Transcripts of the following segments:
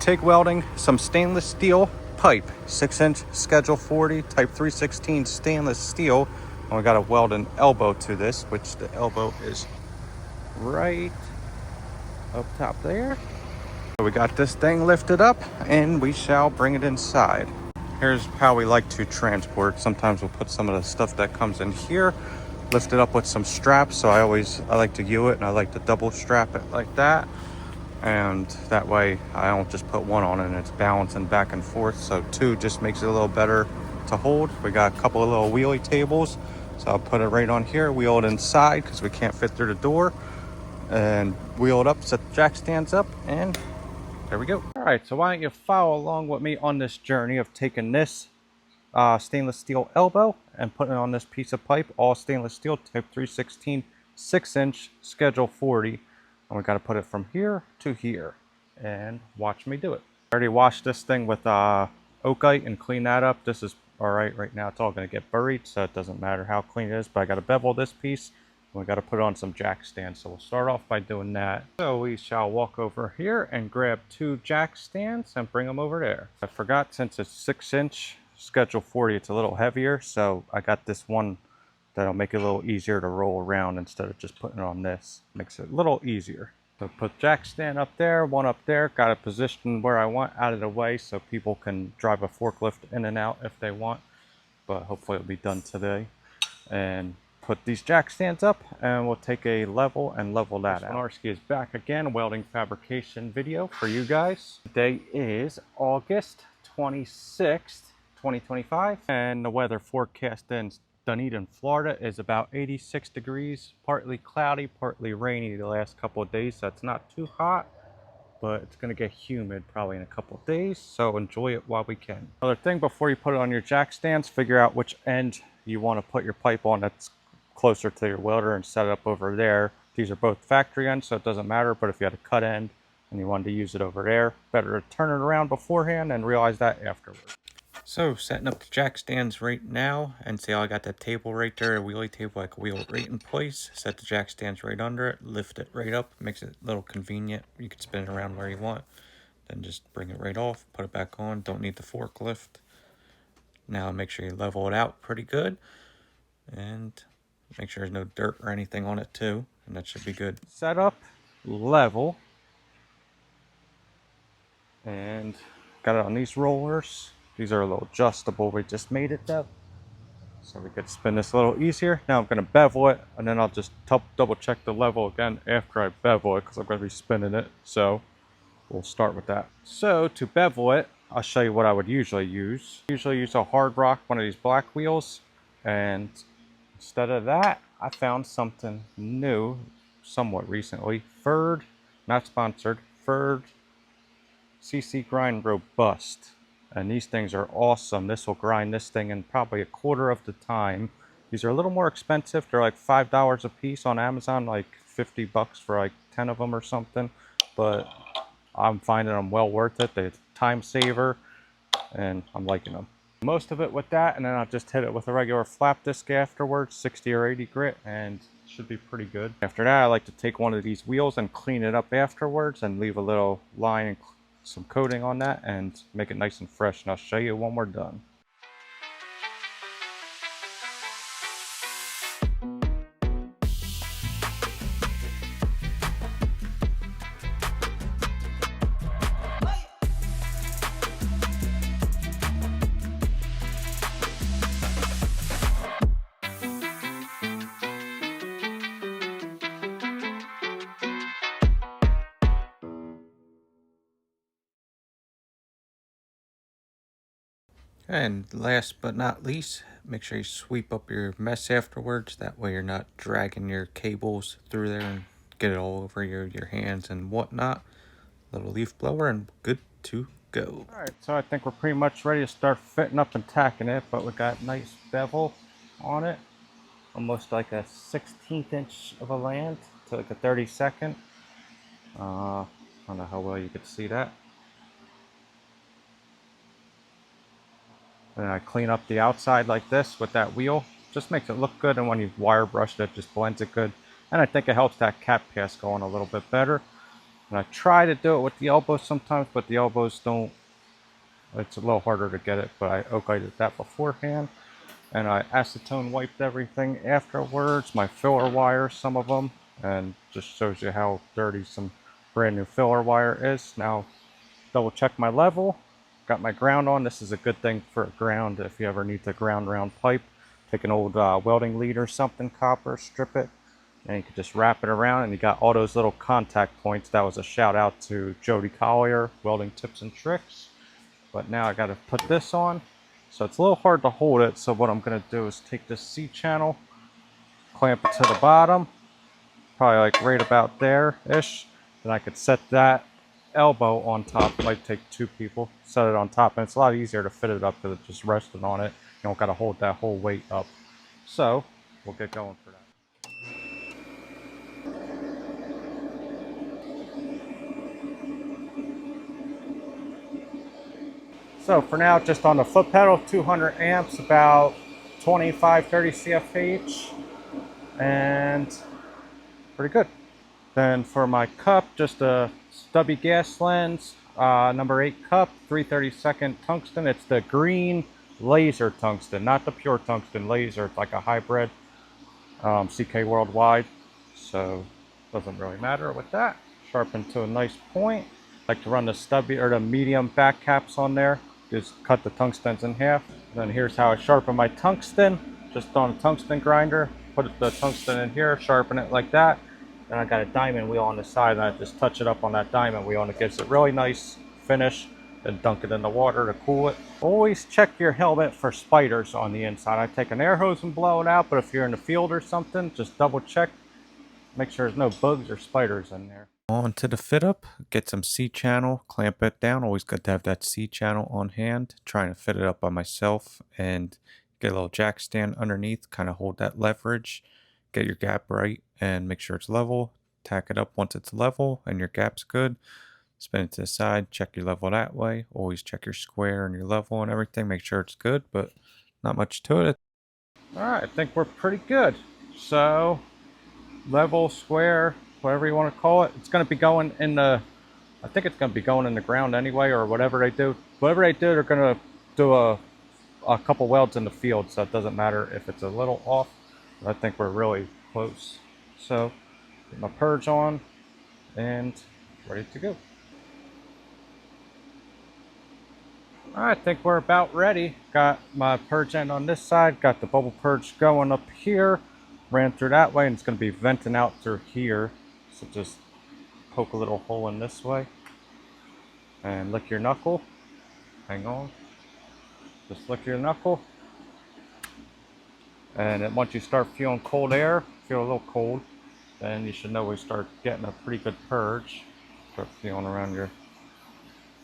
TIG welding some stainless steel pipe, 6-inch schedule 40 type 316 stainless steel, and we got to weld an elbow to this, which the elbow is right up top there. So we got this thing lifted up and we shall bring it inside. Here's how we like to transport. Sometimes we'll put some of the stuff that comes in here, lift it up with some straps. So I like to U it, and I like to double strap it like that. And that way I don't just put one on and it's balancing back and forth. So two just makes it a little better to hold. We got a couple of little wheelie tables. So I'll put it right on here, wheel it inside because we can't fit through the door, and wheel it up, set the jack stands up, and there we go. All right, so why don't you follow along with me on this journey of taking this stainless steel elbow and putting it on this piece of pipe, all stainless steel, type 316, 6-inch, schedule 40. And we got to put it from here to here, and watch me do it. I already washed this thing with oakite and clean that up. This is all right now. It's all going to get buried, so it doesn't matter how clean it is, but I got to bevel this piece. We got to put on some jack stands, so we'll start off by doing that. So we shall walk over here and grab 2 jack stands and bring them over there. I forgot, since it's 6-inch schedule 40, it's a little heavier, so I got this one that'll make it a little easier to roll around instead of just putting it on this. Makes it a little easier. So put jack stand up there, one up there, got it positioned where I want, out of the way, so people can drive a forklift in and out if they want, but hopefully it'll be done today. And put these jack stands up, and we'll take a level and level that out. Wojnarski is back again, welding fabrication video for you guys. Today is August 26th, 2025, and the weather forecast in Dunedin, Florida is about 86 degrees, partly cloudy, partly rainy the last couple of days. So it's not too hot, but it's going to get humid probably in a couple of days, so enjoy it while we can. Another thing, before you put it on your jack stands, figure out which end you want to put your pipe on that's closer to your welder and set it up over there. These are both factory ends, so it doesn't matter, but if you had a cut end and you wanted to use it over there, better to turn it around beforehand and realize that afterwards. So setting up the jack stands right now, and see how I got that table right there, a wheelie table. I can wheel it right in place, set the jack stands right under it, lift it right up, makes it a little convenient. You can spin it around where you want, then just bring it right off, put it back on. Don't need the forklift. Now make sure you level it out pretty good, and make sure there's no dirt or anything on it too, and that should be good. Set up, level, and got it on these rollers. These are a little adjustable. We just made it though, so we could spin this a little easier. Now I'm going to bevel it, and then I'll just double check the level again after I bevel it, because I'm going to be spinning it. So we'll start with that. So to bevel it, I'll show you what I would usually use. Usually use a hard rock, one of these black wheels, and instead of that, I found something new somewhat recently. Purge, not sponsored, Purge CC Grind Robust. And these things are awesome. This will grind this thing in probably a quarter of the time. These are a little more expensive. They're like $5 a piece on Amazon, like 50 bucks for like 10 of them or something. But I'm finding them well worth it. They're a time saver, and I'm liking them. Most of it with that, and then I'll just hit it with a regular flap disc afterwards, 60 or 80 grit, and it should be pretty good. After that, I like to take one of these wheels and clean it up afterwards and leave a little line and some coating on that and make it nice and fresh, and I'll show you when we're done. And last but not least, make sure you sweep up your mess afterwards. That way you're not dragging your cables through there and get it all over your hands and whatnot. Little leaf blower and good to go. Alright, so I think we're pretty much ready to start fitting up and tacking it, but we got nice bevel on it. Almost like a 16th inch of a land to like a 32nd. I don't know how well you could see that. And I clean up the outside like this with that wheel. Just makes it look good, and when you wire brush it, it just blends it good. And I think it helps that cap pass go on a little bit better. And I try to do it with the elbows sometimes, but the elbows don't, it's a little harder to get it, but I okayed that beforehand. And I acetone wiped everything afterwards, my filler wires, some of them, and just shows you how dirty some brand new filler wire is. Now, double check my level. Got my ground on. This is a good thing for a ground if you ever need to ground round pipe. Take an old welding lead or something, copper, strip it, and you can just wrap it around, and you got all those little contact points. That was a shout out to Jody Collier, Welding Tips and Tricks. But now I got to put this on. So it's a little hard to hold it. So what I'm going to do is take this C-channel, clamp it to the bottom, probably like right about there-ish. Then I could set that elbow on top. It might take two people. Set it on top, and it's a lot easier to fit it up because it's just resting on it. You don't got to hold that whole weight up. So we'll get going for that. So for now, just on the foot pedal, 200 amps, about 25, 30 CFH, and pretty good. Then for my cup, just a stubby gas lens, number 8 cup, 332nd tungsten. It's the green laser tungsten, not the pure tungsten laser. It's like a hybrid, CK Worldwide. So doesn't really matter with that. Sharpen to a nice point. Like to run the stubby or the medium back caps on there. Just cut the tungstens in half. Then here's how I sharpen my tungsten, just on a tungsten grinder. Put the tungsten in here, sharpen it like that. Then I got a diamond wheel on the side, and I just touch it up on that diamond wheel, and it gives it really nice finish. Then dunk it in the water to cool it. Always check your helmet for spiders on the inside. I take an air hose and blow it out, but if you're in the field or something, just double check. Make sure there's no bugs or spiders in there. On to the fit up, get some C-channel, clamp it down. Always good to have that C-channel on hand. Trying to fit it up by myself, and get a little jack stand underneath, kind of hold that leverage. Get your gap right and make sure it's level. Tack it up once it's level and your gap's good. Spin it to the side, check your level that way. Always check your square and your level and everything. Make sure it's good, but not much to it. Alright, I think we're pretty good. So, level, square, whatever you want to call it. It's going to be going in the, I think it's going to be going in the ground anyway, or whatever they do. Whatever they do, they're going to do a couple welds in the field, so it doesn't matter if it's a little off. I think we're really close. So, get my purge on and ready to go. I think we're about ready. Got my purge end on this side, got the bubble purge going up here. Ran through that way, and it's going to be venting out through here. So just poke a little hole in this way and lick your knuckle. Hang on. Just lick your knuckle. And then once you start feeling cold air, feel a little cold, then you should know we start getting a pretty good purge. Start feeling around your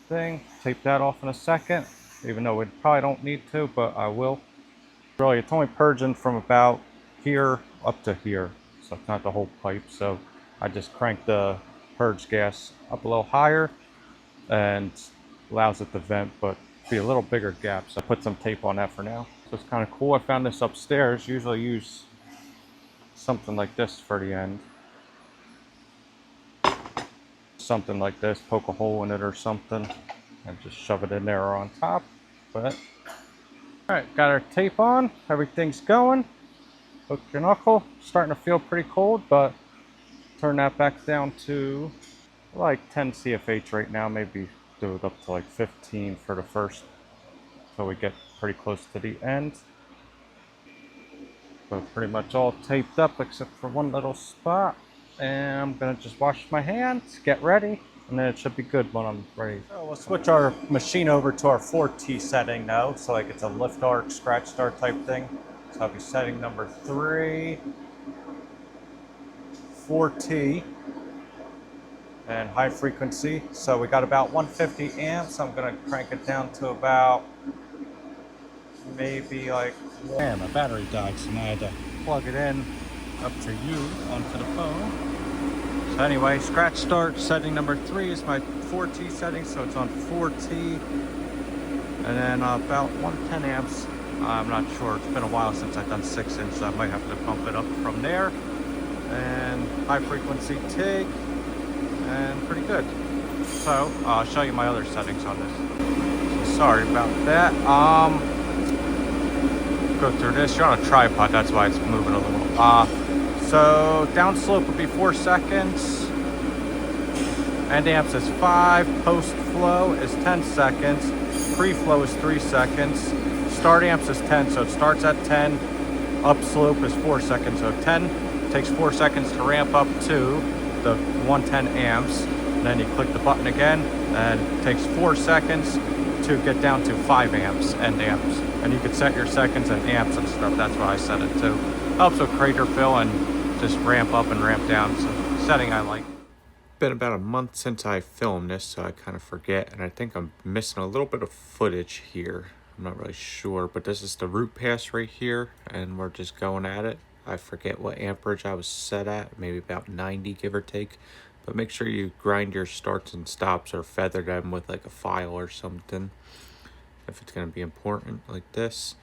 thing. Tape that off in a second, even though we probably don't need to, but I will. Really, it's only purging from about here up to here, so it's not the whole pipe. So I just crank the purge gas up a little higher and allows it to vent, but be a little bigger gap. So I put some tape on that for now. So it's kind of cool. I found this upstairs. Usually use something like this for the end. Something like this, poke a hole in it or something, and just shove it in there or on top. But alright, got our tape on, everything's going. Hook your knuckle, starting to feel pretty cold, but turn that back down to like 10 CFH right now, maybe do it up to like 15 for the first, so we get pretty close to the end. So pretty much all taped up except for one little spot. And I'm gonna just wash my hands, get ready, and then it should be good when I'm ready. So we'll switch our machine over to our 4T setting now. So like it's a lift arc, scratch start type thing. So I'll be setting number 3, 4T, and high frequency. So we got about 150 amps. I'm gonna crank it down to about maybe like, man, my battery died, so now I had to plug it in up to you onto the phone. So anyway, scratch start setting number 3 is my 4T setting, so it's on 4T, and then about 110 amps. I'm not sure, it's been a while since I've done 6-inch, so I might have to bump it up from there. And high frequency TIG, and pretty good. So I'll show you my other settings on this. So sorry about that. Go through this. You're on a tripod, that's why it's moving a little. So downslope would be 4 seconds. End amps is 5. Post flow is 10 seconds. Pre-flow is 3 seconds. Start amps is 10, so it starts at 10. Upslope is 4 seconds, so 10 takes 4 seconds to ramp up to the 110 amps. And then you click the button again, and it takes 4 seconds to get down to 5 amps, end amps. And you can set your seconds and amps and stuff. That's why I set it to. Helps with crater fill and just ramp up and ramp down. So setting I like. Been about a month since I filmed this, so I kind of forget. And I think I'm missing a little bit of footage here. I'm not really sure, but this is the root pass right here, and we're just going at it. I forget what amperage I was set at, maybe about 90, give or take. But make sure you grind your starts and stops or feather them with like a file or something, if it's going to be important like this,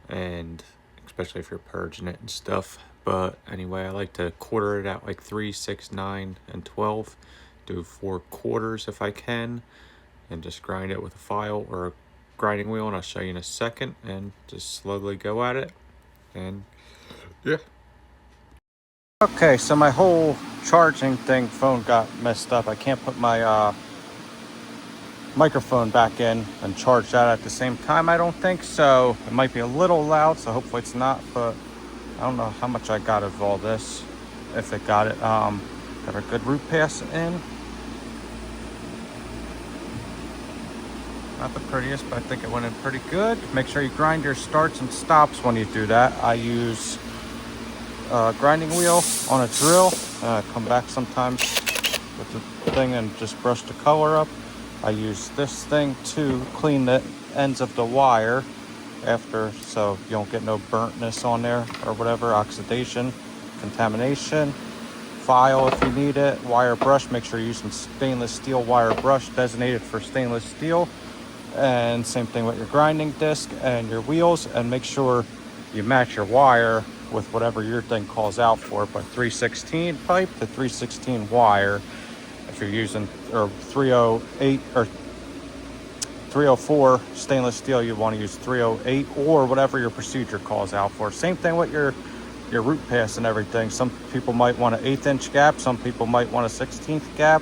and especially if you're purging it and stuff. But anyway, I like to quarter it out like 3, 6, 9, and 12. Do 4 quarters if I can, and just grind it with a file or a grinding wheel, and I'll show you in a second, and just slowly go at it. And yeah. Okay, so my whole charging phone got messed up. I can't put my microphone back in and charge that at the same time, I don't think. So it might be a little loud, so hopefully it's not, but I don't know how much I got of all this, if it got it. Got a good root pass in. Not the prettiest, but I think it went in pretty good. Make sure you grind your starts and stops when you do that. I use a grinding wheel on a drill. I come back sometimes with the thing and just brush the color up. I use this thing to clean the ends of the wire after, so you don't get no burntness on there or whatever, oxidation, contamination. File if you need it. Wire brush, make sure you're using stainless steel wire brush designated for stainless steel. And same thing with your grinding disc and your wheels, and make sure you match your wire with whatever your thing calls out for, but 316 pipe to 316 wire. If you're using or 308 or 304 stainless steel, you want to use 308 or whatever your procedure calls out for. Same thing with your root pass and everything. Some people might want an 1/8 inch gap, some people might want a 1/16 gap,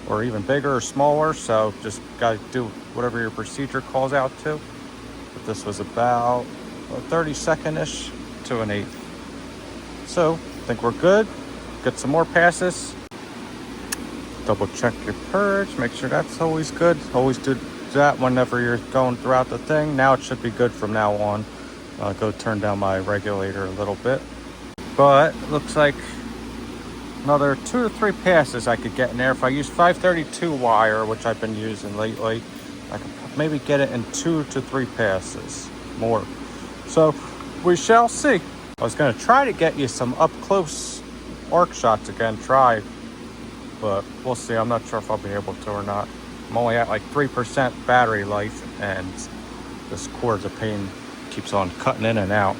or even bigger or smaller. So just got to do whatever your procedure calls out to. But this was about 32nd-ish to an 1/8. So I think we're good. Get some more passes. Double check your purge. Make sure that's always good. Always do that whenever you're going throughout the thing. Now it should be good from now on. Go turn down my regulator a little bit. But it looks like another 2 or 3 passes I could get in there. If I use 532 wire, which I've been using lately, I could maybe get it in 2 to 3 passes more. So we shall see. I was going to try to get you some up close arc shots again, but we'll see. I'm not sure if I'll be able to or not. I'm only at like 3% battery life, and this cord's a pain, keeps on cutting in and out.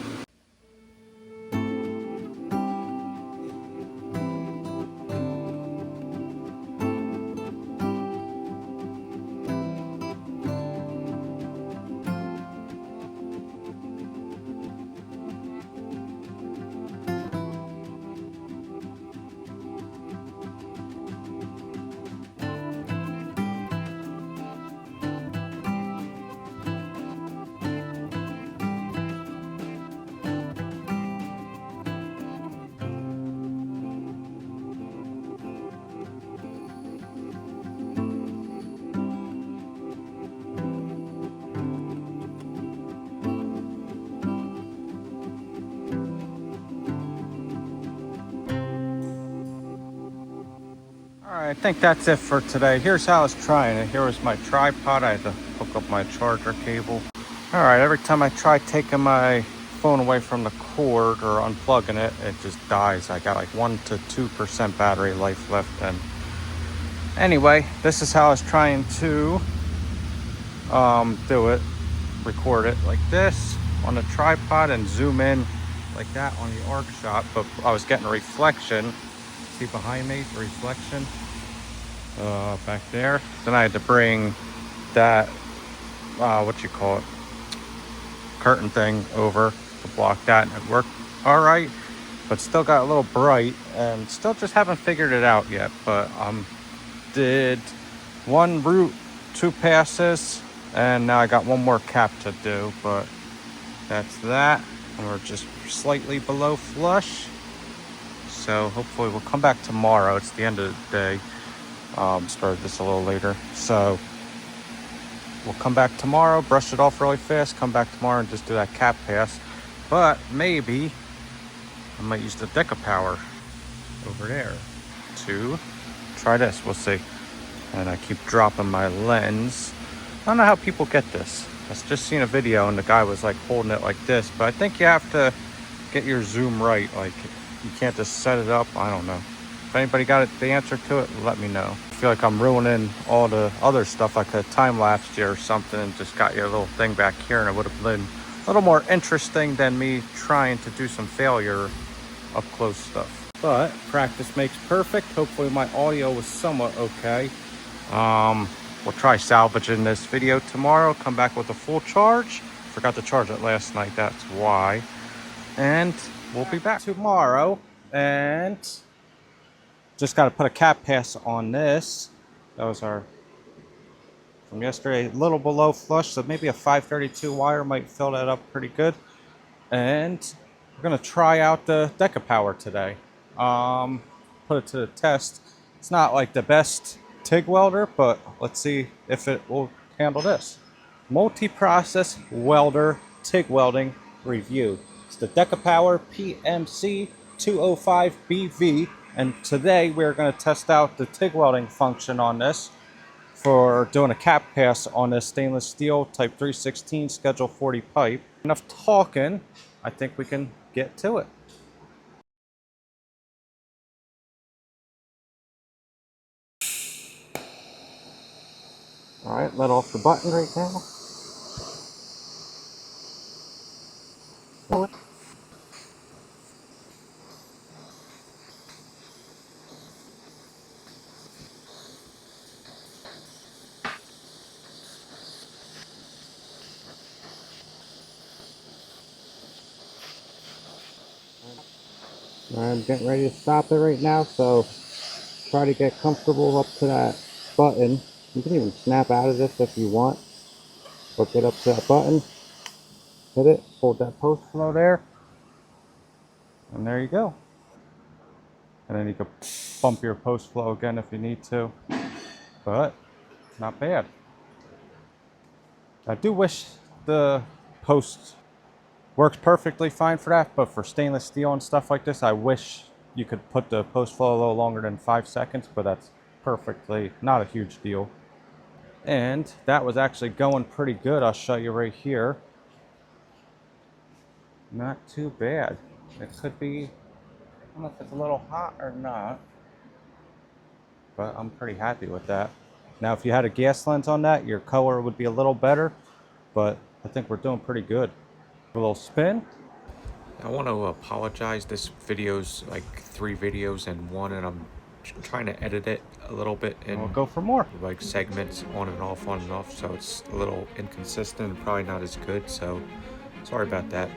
I think that's it for today. Here's how I was trying it. Here was my tripod. I had to hook up my charger cable. All right, every time I try taking my phone away from the cord or unplugging it, it just dies. I got like 1 to 2% battery life left. And anyway, this is how I was trying to do it. Record it like this on the tripod and zoom in like that on the arc shot. But I was getting a reflection. See behind me, the reflection. back there. Then I had to bring that, what you call it, curtain thing over to block that, and it worked all right, but still got a little bright, and still just haven't figured it out yet. But did one route, 2 passes, and now I got one more cap to do, but that's that. And we're just slightly below flush, so hopefully we'll come back tomorrow. It's the end of the day. Started this a little later, so we'll come back tomorrow, brush it off really fast, come back tomorrow and just do that cap pass. But maybe I might use the decapower over there to try this. We'll see. And I keep dropping my lens. I don't know how people get this. I've just seen a video and the guy was like holding it like this, but I think you have to get your zoom right. Like, you can't just set it up. I don't know. If anybody got the answer to it, let me know. I feel like I'm ruining all the other stuff. I could have time-lapsed you or something and just got you a little thing back here, and it would have been a little more interesting than me trying to do some failure up-close stuff. But practice makes perfect. Hopefully my audio was somewhat okay. We'll try salvaging this video tomorrow, come back with a full charge. Forgot to charge it last night, that's why. And we'll be back tomorrow, and just got to put a cap pass on this. That was our from yesterday, a little below flush, so maybe a 532 wire might fill that up pretty good. And we're gonna try out the decapower today. Put it to the test. It's not like the best TIG welder, but let's see if it will handle this. Multi-process welder TIG welding review. It's the decapower PMC 205BV. And today we're going to test out the TIG welding function on this for doing a cap pass on this stainless steel type 316 schedule 40 pipe. Enough talking, I think we can get to it. All right, let off the button right now. I'm getting ready to stop it right now, so try to get comfortable up to that button. You can even snap out of this if you want, but get up to that button, hit it, hold that post flow there, and there you go. And then you can bump your post flow again if you need to, but not bad. I do wish the post works perfectly fine for that, but for stainless steel and stuff like this, I wish you could put the post flow a little longer than 5 seconds, but that's perfectly not a huge deal. And that was actually going pretty good. I'll show you right here. Not too bad. It could be, I don't know if it's a little hot or not, but I'm pretty happy with that. Now, if you had a gas lens on that, your color would be a little better, but I think we're doing pretty good. A little spin. I want to apologize. This video's like 3 videos in one, and I'm trying to edit it a little bit And we'll in go for more. like segments on and off, so it's a little inconsistent and probably not as good, so sorry about that.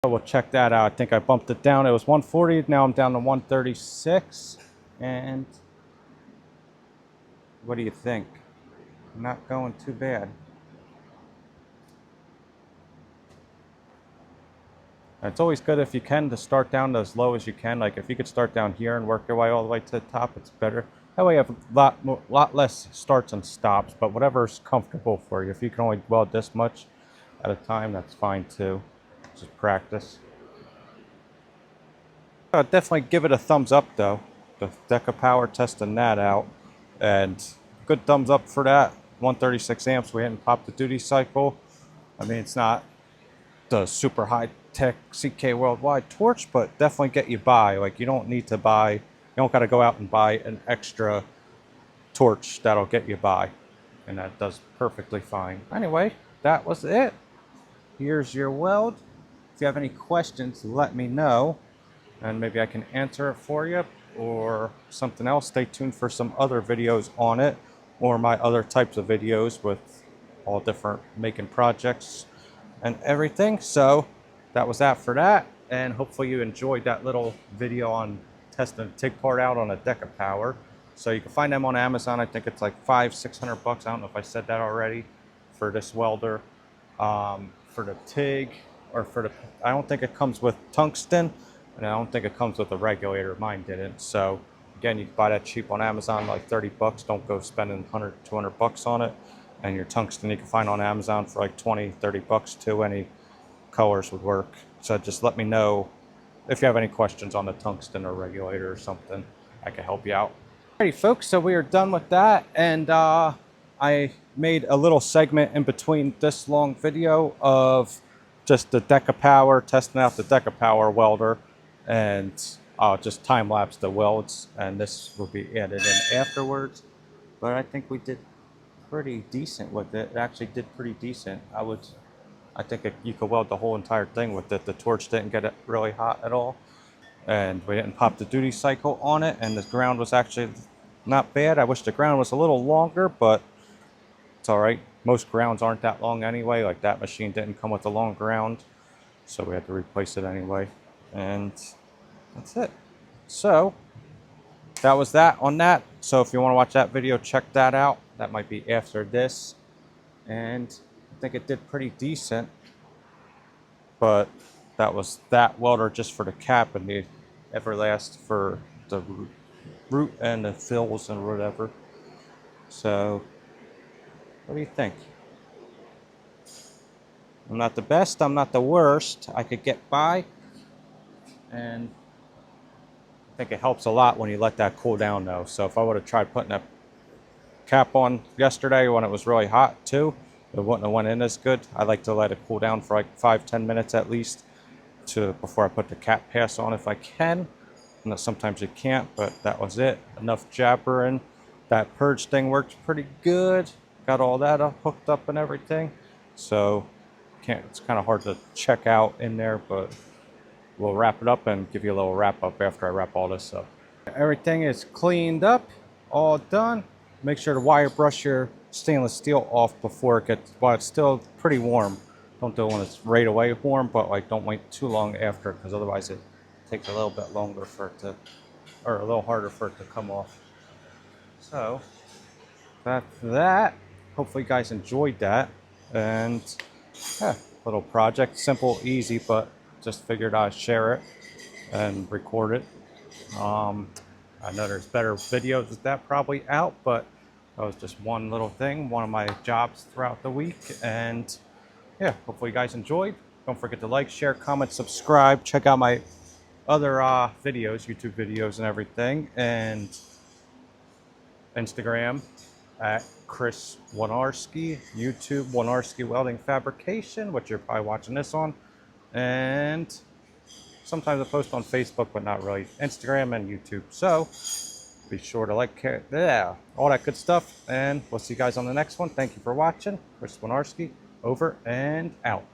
We'll check that out. I think I bumped it down. It was 140. Now I'm down to 136. And what do you think? Not going too bad. It's always good if you can to start down as low as you can. Like if you could start down here and work your way all the way to the top, it's better. That way you have a lot less starts and stops, but whatever's comfortable for you. If you can only weld this much at a time, that's fine too. Just practice. I'll definitely give it a thumbs up though. The decapower, testing that out, and good thumbs up for that. 136 amps. We hadn't popped the duty cycle. I mean, it's not the super high Tech CK Worldwide torch, but definitely get you by. Like, you don't need to buy, you don't got to go out and buy an extra torch. That'll get you by, and that does perfectly fine. Anyway, that was it. Here's your weld. If you have any questions, let me know, and maybe I can answer it for you or something else. Stay tuned for some other videos on it, or my other types of videos with all different making projects and everything. So that was that for that, and hopefully you enjoyed that little video on testing the TIG part out on a decapower. So you can find them on Amazon. I think it's like $500-600 bucks. I don't know if I said that already, for this welder. For the TIG, or for the, I don't think it comes with tungsten, and I don't think it comes with a regulator. Mine didn't. So again, you can buy that cheap on Amazon, like 30 bucks. Don't go spending 100-200 bucks on it. And your tungsten you can find on Amazon for like 20-30 bucks too. Any colors would work. So just let me know if you have any questions on the tungsten or regulator or something. I can help you out. Alrighty folks, so we are done with that, and I made a little segment in between this long video of just the decapower, testing out the decapower welder, and just time-lapse the welds, and this will be added in afterwards. But I think we did pretty decent with it. It actually did pretty decent. I think you could weld the whole entire thing with it. The torch didn't get it really hot at all, and we didn't pop the duty cycle on it, and the ground was actually not bad. I wish the ground was a little longer, but it's all right. Most grounds aren't that long anyway. Like, that machine didn't come with a long ground, so we had to replace it anyway. And that's it. So that was that on that. So if you want to watch that video, check that out. That might be after this. And I think it did pretty decent, but that was that welder just for the cap, and the Everlast for the root and the fills and whatever. So what do you think? I'm not the best, I'm not the worst. I could get by, and I think it helps a lot when you let that cool down though. So if I would have tried putting that cap on yesterday when it was really hot too, it wouldn't have went in as good. I like to let it cool down for like 5-10 minutes at least before I put the cap pass on if I can. And sometimes you can't, but that was it. Enough jabbering. That purge thing worked pretty good. Got all that hooked up and everything. So it's kind of hard to check out in there, but we'll wrap it up and give you a little wrap up after I wrap all this up. Everything is cleaned up, all done. Make sure to wire brush your stainless steel off before it gets, while it's still pretty warm. Don't do it when it's right away warm, but like, don't wait too long after, because otherwise it takes a little bit longer for it to, or a little harder for it to come off. So that's that. Hopefully you guys enjoyed that. And yeah, little project, simple, easy, but just figured I'd share it and record it. I know there's better videos of that probably out, but that was just one little thing, one of my jobs throughout the week. And yeah, hopefully you guys enjoyed. Don't forget to like, share, comment, subscribe. Check out my other videos, YouTube videos and everything, and Instagram at Chris Wojnarski, YouTube Wojnarski Welding Fabrication, which you're probably watching this on, and sometimes I post on Facebook, but not really, Instagram and YouTube. So be sure to like, all that good stuff, and we'll see you guys on the next one. Thank you for watching. Chris Wojnarski, over and out.